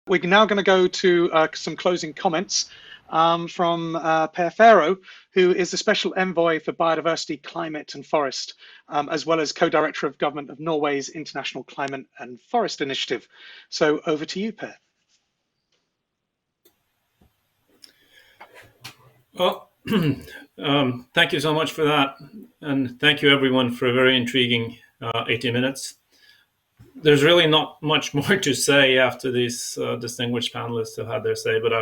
We're now going to go to some closing comments from Per Pharo, who is the Special Envoy for Biodiversity, Climate and Forest, as well as Co-Director of Government of Norway's International Climate and Forest Initiative. So over to you, Per. Well, thank you so much for that. And thank you everyone for a very intriguing 80 minutes. There's really not much more to say after these distinguished panelists have had their say, but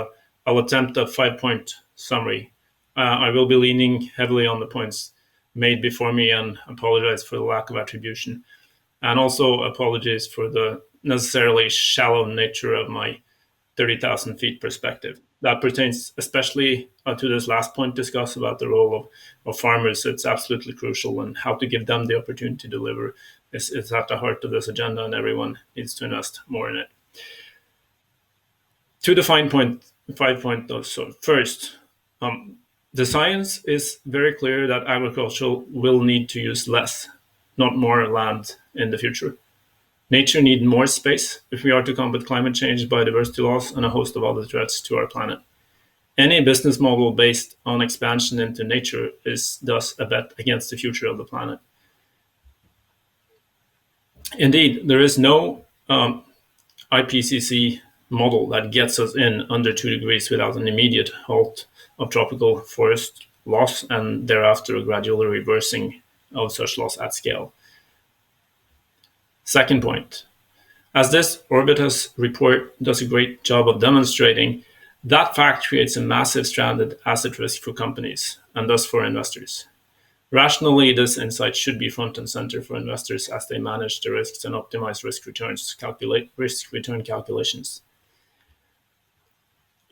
I'll attempt a 5-point summary. I will be leaning heavily on the points made before me and apologize for the lack of attribution. And also apologies for the necessarily shallow nature of my 30,000 feet perspective. That pertains especially to this last point discussed about the role of farmers. It's absolutely crucial, and how to give them the opportunity to deliver is at the heart of this agenda, and everyone needs to invest more in it. To the 5-point though, so first, the science is very clear that agriculture will need to use less, not more land in the future. Nature needs more space if we are to combat climate change, biodiversity loss, and a host of other threats to our planet. Any business model based on expansion into nature is thus a bet against the future of the planet. Indeed, there is no IPCC model that gets us in under 2 degrees without an immediate halt of tropical forest loss and thereafter a gradual reversing of such loss at scale. Second point, as this Orbitas report does a great job of demonstrating, that fact creates a massive stranded asset risk for companies and thus for investors. Rationally, this insight should be front and center for investors as they manage the risks and optimize risk-return calculations,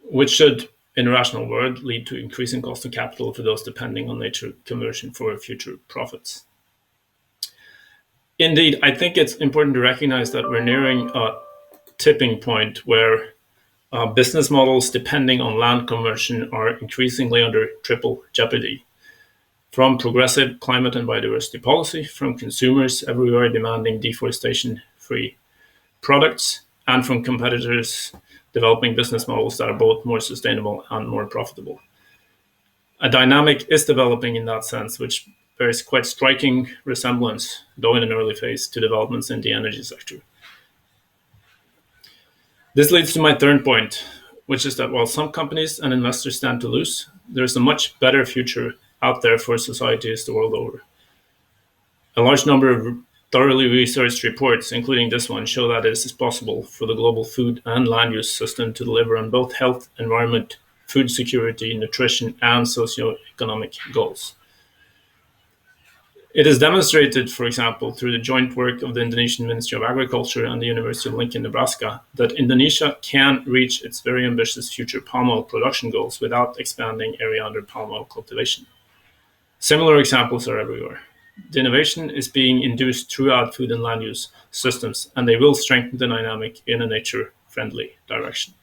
which should, in a rational world, lead to increasing cost of capital for those depending on nature conversion for future profits. Indeed, I think it's important to recognize that we're nearing a tipping point where business models depending on land conversion are increasingly under triple jeopardy. From progressive climate and biodiversity policy, from consumers everywhere demanding deforestation-free products, and from competitors developing business models that are both more sustainable and more profitable. A dynamic is developing in that sense, which bears quite striking resemblance, though in an early phase, to developments in the energy sector. This leads to my third point, which is that while some companies and investors stand to lose, there is a much better future out there for societies the world over. A large number of thoroughly researched reports, including this one, show that it is possible for the global food and land use system to deliver on both health, environment, food security, nutrition, and socioeconomic goals. It is demonstrated, for example, through the joint work of the Indonesian Ministry of Agriculture and the University of Lincoln, Nebraska, that Indonesia can reach its very ambitious future palm oil production goals without expanding area under palm oil cultivation. Similar examples are everywhere. The innovation is being induced throughout food and land use systems, and they will strengthen the dynamic in a nature-friendly direction.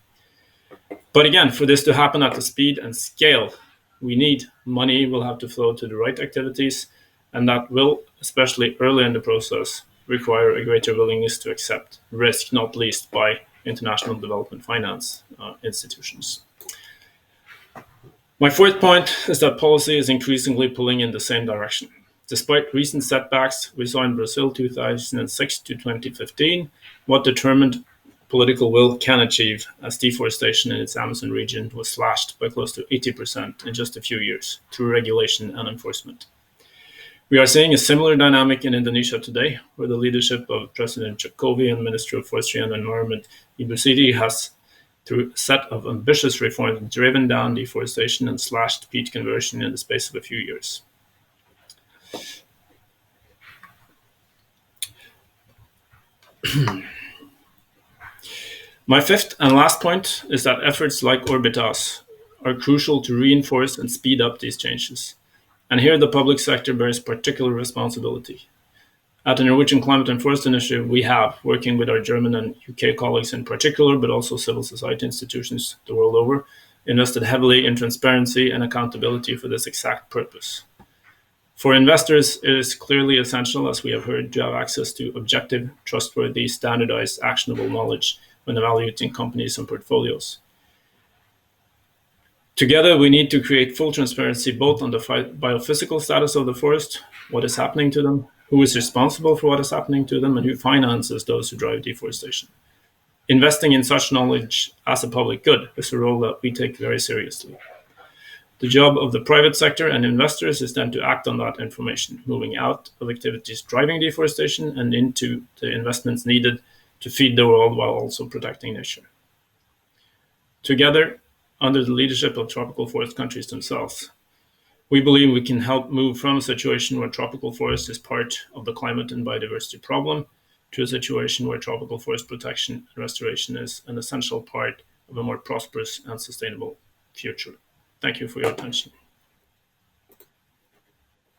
But again, for this to happen at the speed and scale we need, money will have to flow to the right activities, and that will, especially early in the process, require a greater willingness to accept risk, not least by international development finance institutions. My fourth point is that policy is increasingly pulling in the same direction. Despite recent setbacks we saw in Brazil 2006 to 2015, what determined political will can achieve, as deforestation in its Amazon region was slashed by close to 80% in just a few years through regulation and enforcement. We are seeing a similar dynamic in Indonesia today, where the leadership of President Jokowi and Minister of Forestry and Environment, Ibu Siti, has, through a set of ambitious reforms, driven down deforestation and slashed peat conversion in the space of a few years. My fifth and last point is that efforts like Orbitas are crucial to reinforce and speed up these changes. And here the public sector bears particular responsibility. At the Norwegian Climate and Forest Initiative, we have, working with our German and UK colleagues in particular, but also civil society institutions the world over, invested heavily in transparency and accountability for this exact purpose. For investors, it is clearly essential, as we have heard, to have access to objective, trustworthy, standardized, actionable knowledge when evaluating companies and portfolios. Together, we need to create full transparency both on the biophysical status of the forest, what is happening to them, who is responsible for what is happening to them, and who finances those who drive deforestation. Investing in such knowledge as a public good is a role that we take very seriously. The job of the private sector and investors is then to act on that information, moving out of activities driving deforestation and into the investments needed to feed the world while also protecting nature. Together, under the leadership of tropical forest countries themselves, we believe we can help move from a situation where tropical forest is part of the climate and biodiversity problem to a situation where tropical forest protection and restoration is an essential part of a more prosperous and sustainable future. Thank you for your attention.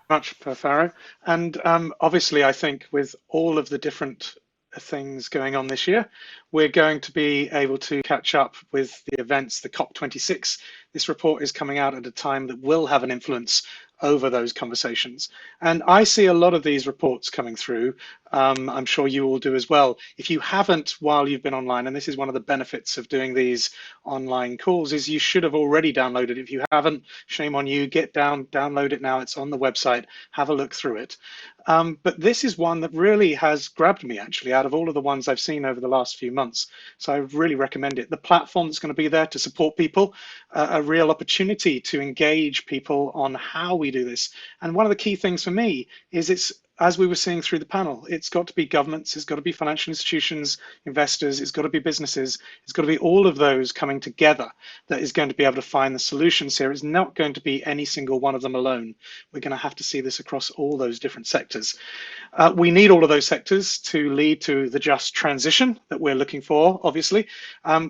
Much, Pharo. And obviously, I think with all of the different things going on this year, we're going to be able to catch up with the events, the COP26. This report is coming out at a time that will have an influence over those conversations. And I see a lot of these reports coming through. I'm sure you all do as well. If you haven't while you've been online, and this is one of the benefits of doing these online calls, is you should have already downloaded it. If you haven't, shame on you, download it now. It's on the website, have a look through it. But this is one that really has grabbed me actually out of all of the ones I've seen over the last few months. So I really recommend it. The platform that's going to be there to support people, a real opportunity to engage people on how we do this. And one of the key things for me is it's, as we were seeing through the panel, it's got to be governments, it's got to be financial institutions, investors, it's got to be businesses, it's got to be all of those coming together that is going to be able to find the solutions here. It's not going to be any single one of them alone. We're going to have to see this across all those different sectors. We need all of those sectors to lead to the just transition that we're looking for, obviously.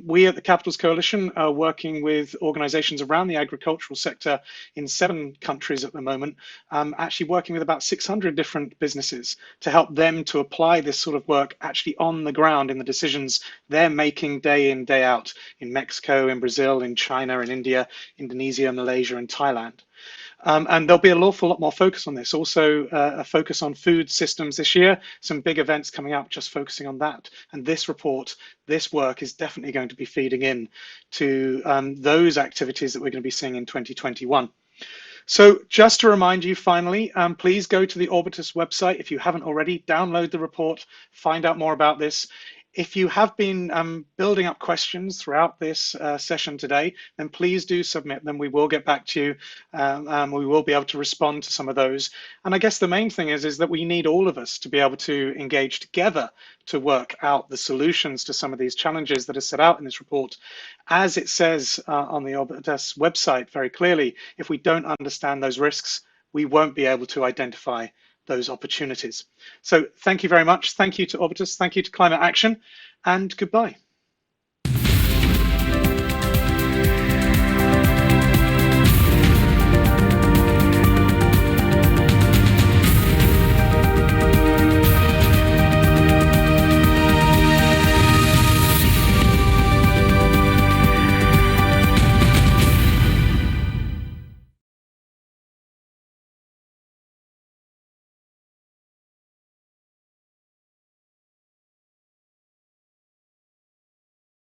We at the Capitals Coalition are working with organizations around the agricultural sector in 7 countries at the moment, actually working with about 600 different businesses to help them to apply this sort of work actually on the ground in the decisions they're making day in, day out in Mexico, in Brazil, in China, in India, Indonesia, Malaysia, and Thailand. And there'll be an awful lot more focus on this. Also, a focus on food systems this year, some big events coming up just focusing on that. And this report, this work is definitely going to be feeding in to those activities that we're going to be seeing in 2021. So just to remind you finally, please go to the Orbitas website. If you haven't already, download the report, find out more about this. If you have been building up questions throughout this session today, then please do submit them. We will get back to you. We will be able to respond to some of those. And I guess the main thing is that we need all of us to be able to engage together to work out the solutions to some of these challenges that are set out in this report. As it says on the Orbitas website very clearly, if we don't understand those risks, we won't be able to identify those opportunities. So thank you very much. Thank you to Orbitas. Thank you to Climate Action, and goodbye.